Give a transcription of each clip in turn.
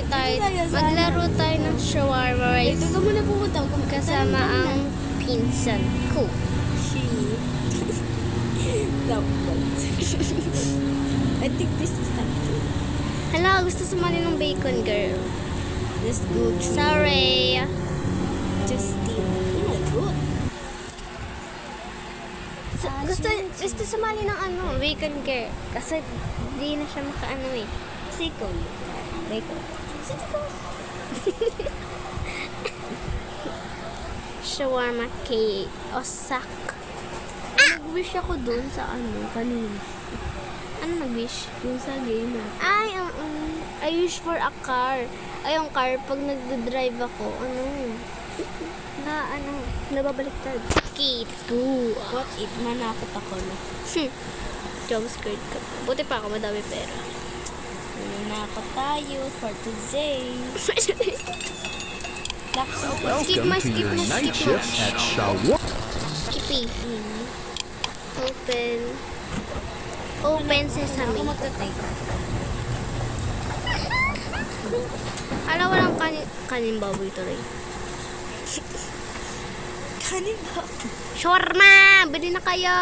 Maglaro tayo ng shawarma rice. Ito ka muna pumunta. Kasama ang pinsan ko. I think this is not good. Hala, gusto sumali ng bacon girl. Let's go through. Sorry. Justin. Oh my god. Gusto sumali ng bacon girl. Kasi di na siya makaano eh. Siko. Bacon. Shawarma kay Osaka. Nag-wish ako dun sa kanina. Ano nag-wish? Yung sa game na. Ay, I wish for a car. Ay, yung car, pag nagdadrive ako, nababaliktad. Okay, let's go. What if manakot ako na? Job skirt ka. Buti pa ako, madami pera. Manakot tayo for today. Welcome to your night shift at Shawarma. Skippy. Open sesame. Ako magta-take. Alam, walang kanin baboy ito rin. Kanin ba? Shawarma! Bili na kayo!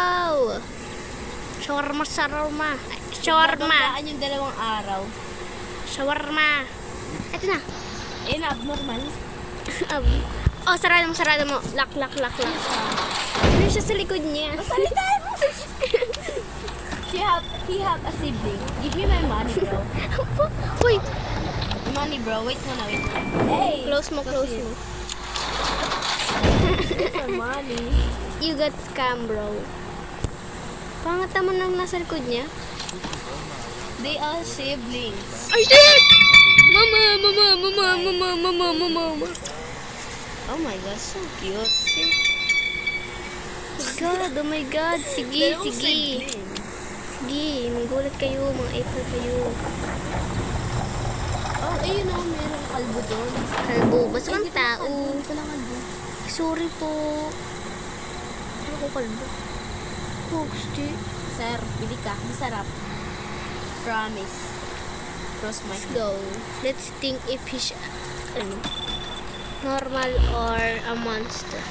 Shawarma. Babanggaan yung 2 araw. Shawarma. Ito na. Eh, na abnormal. Oh, sarado mo. Lock. Ano siya sa likod niya? Masalitaan mo! He have a sibling. Give me my money, bro. Uy! Money, bro. Wait muna. Hey! Close mo. For money. You got scam, bro. Pangat naman nang nasa likod niya. They are siblings. Ay, shit! Mama. Oh my god, so cute. Oh my God. Sige. Siblings. Sige, magulat kayo, mga April kayo. Oh, ayun o, merong kalbo doon. Kalbo, basta ang tao. Ito lang kalbo. Sorry po. Ano ko kalbo? Gusti. Sir, bili ka. Masarap. Promise. Cross my Let's go. Let's think if he's normal or a monster.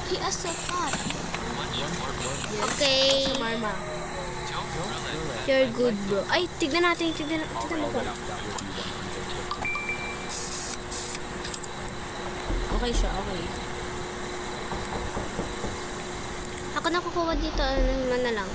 He is so fat. Okay. Marma. You're good, bro. Ay, tignan natin mo ba? Okay siya, okay. Ako na kukuha dito, ano naman na lang.